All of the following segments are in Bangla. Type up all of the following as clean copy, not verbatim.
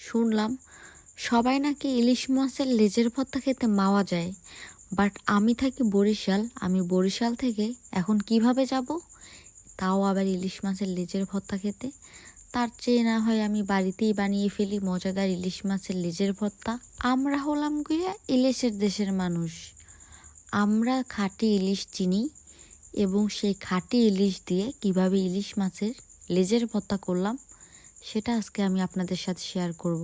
শুনলাম সবাই নাকি ইলিশ মাছের লেজের ভর্তা খেতে মাওয়া যায়, বাট আমি থাকি বরিশাল। আমি বরিশাল থেকে এখন কিভাবে যাব, তাও আবার ইলিশ মাছের লেজের ভর্তা খেতে? তার চেয়ে না হয় আমি বাড়িতেই বানিয়ে ফেলি মজাদার ইলিশ মাছের লেজের ভর্তা। আমরা হলাম গিয়ে ইলিশের দেশের মানুষ। আমরা খাঁটি ইলিশ চিনি এবং সেই খাঁটি ইলিশ দিয়ে কিভাবে ইলিশ মাছের লেজের ভর্তা করলাম সেটা আজকে আমি আপনাদের সাথে শেয়ার করব।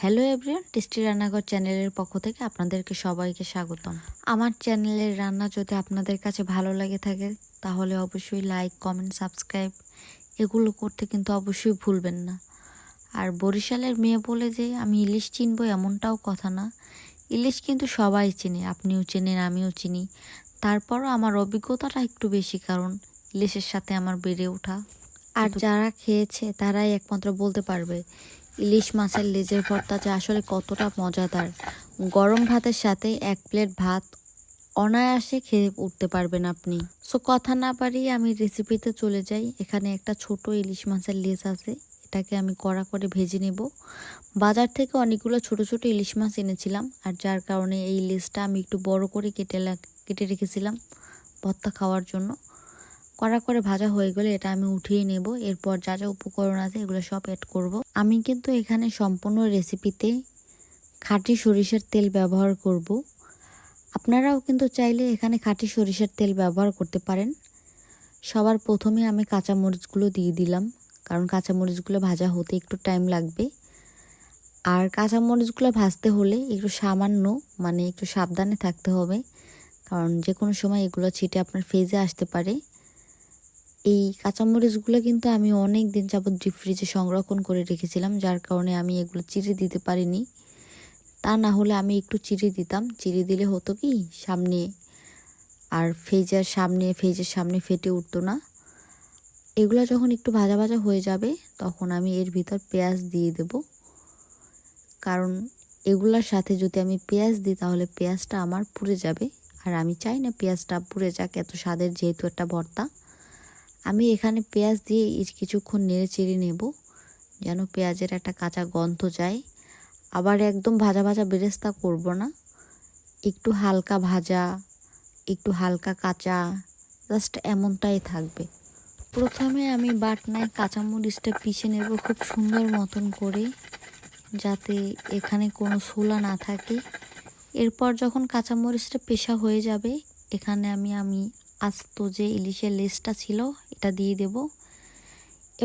হ্যালো এভরিওয়ান, টেস্টি রান্নাঘর চ্যানেলের পক্ষ থেকে আপনাদেরকে সবাইকে স্বাগতম। আমার চ্যানেলের রান্না যদি আপনাদের কাছে ভালো লাগে থাকে তাহলে অবশ্যই লাইক, কমেন্ট, সাবস্ক্রাইব এগুলো করতে কিন্তু অবশ্যই ভুলবেন না। আর বরিশালের মেয়ে বলে যে আমি ইলিশ চিনবো এমনটাও কথা না। ইলিশ কিন্তু সবাই চিনে, আপনিও চেনেন, আমিও চিনি। তারপরও আমার অভিজ্ঞতাটা একটু বেশি, কারণ ইলিশের সাথে আমার বেড়ে ওঠা। আর যারা খেয়েছে তারাই একমাত্র বলতে পারবে ইলিশ মাছের লেজের ভর্তা যে আসলে কতটা মজাদার। গরম ভাতের সাথে এক প্লেট ভাত অনায়াসে খেয়ে উঠতে পারবেন আপনি। সো কথা না বাড়িয়ে আমি রেসিপিতে চলে যাই। এখানে একটা ছোট ইলিশ মাছের লেজ আছে, এটাকে আমি কড়া করে ভেজে নেব। বাজার থেকে অনেকগুলো ছোট ছোট ইলিশ মাছ এনেছিলাম, আর যার কারণে এই লেজটা আমি একটু বড় করে কেটে রেখেছিলাম ভর্তা খাওয়ার জন্য। কড়া করে ভাজা হয়ে গেলে এটা আমি উঠিয়ে নেব। এরপর যা যা উপকরণ আছে এগুলো সব অ্যাড করব। আমি কিন্তু এখানে সম্পূর্ণ রেসিপিতে খাঁটি সরিষার তেল ব্যবহার করব। আপনারাও কিন্তু চাইলে এখানে খাঁটি সরিষার তেল ব্যবহার করতে পারেন। সবার প্রথমে আমি কাঁচামরিচগুলো দিয়ে দিলাম, কারণ কাঁচামরিচগুলো ভাজা হতে একটু টাইম লাগবে। আর কাঁচামরিচগুলো ভাজতে হলে একটু সামান্য একটু সাবধানে থাকতে হবে, কারণ যে কোনো সময় এগুলো ছিটে আপনার ফেজে আসতে পারে। এই কাঁচামরিচগুলো কিন্তু আমি অনেক দিন যাবত ডিপ ফ্রিজে সংরক্ষণ করে রেখেছিলাম, যার কারণে আমি এগুলো চিড়ে দিতে পারিনি। তা না হলে আমি একটু চিড়ে দিতাম। চিড়ে দিলে হতো কি সামনে আর ফেজের সামনে ফেটে উঠতো না। এগুলো যখন একটু ভাজা ভাজা হয়ে যাবে তখন আমি এর ভিতর পেঁয়াজ দিয়ে দেব, কারণ এগুলোর সাথে যদি আমি পেঁয়াজ দিই তাহলে পেঁয়াজটা আমার পুড়ে যাবে, আর আমি চাই না পেঁয়াজটা পুড়ে যাক এত স্বাদের যেহেতু একটা ভর্তা। আমি এখানে পেঁয়াজ দিয়ে কিছুক্ষণ নেড়ে চেড়ে নেব, যেন পেঁয়াজের একটা কাঁচা গন্ধ যায়। আবার একদম ভাজা ভাজা বেরেস্তা করব না, একটু হালকা ভাজা, একটু হালকা কাঁচা, জাস্ট এমনটাই থাকবে। প্রথমে আমি বাটনায় কাঁচামরিচটা পিষে নেব খুব সুন্দর মতন করে, যাতে এখানে কোনো ছোলা না থাকে। এরপর যখন কাঁচামরিচটা পেষা হয়ে যাবে এখানে আমি আস্ত যে ইলিশের লেজটা ছিল এটা দিয়ে দেব,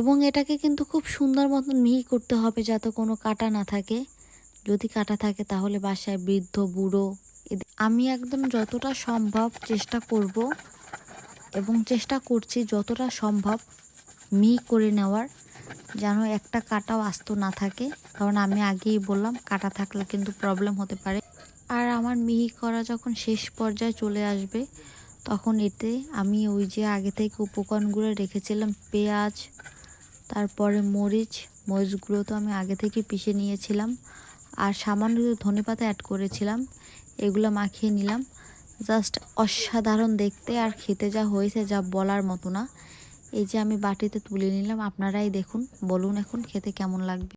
এবং এটাকে কিন্তু খুব সুন্দর মতন মিহি করতে হবে যাতে কোনো কাটা না থাকে। যদি কাটা থাকে তাহলে বাসায় বৃদ্ধ বুড়ো আমি একদম যতটা সম্ভব চেষ্টা করব এবং চেষ্টা করছি যতটা সম্ভব মিহি করে নেওয়ার, যেন একটা কাটাও আস্ত না থাকে, কারণ আমি আগেই বললাম কাটা থাকলে কিন্তু প্রবলেম হতে পারে। আর আমার মিহি করা যখন শেষ পর্যায়ে চলে আসবে তখন এতে আমি ওই যে আগে থেকে উপকরণগুলো রেখেছিলাম, পেঁয়াজ, তারপরে মরিচগুলো তো আমি আগে থেকে পিষে নিয়েছিলাম, আর সামান্য ধনেপাতা অ্যাড করেছিলাম, এগুলো মাখিয়ে নিলাম। জাস্ট অসাধারণ দেখতে, আর খেতে যা হয়েছে যা বলার মতো না। এই যে আমি বাটিতে তুলে নিলাম, আপনারাই দেখুন, বলুন এখন খেতে কেমন লাগবে।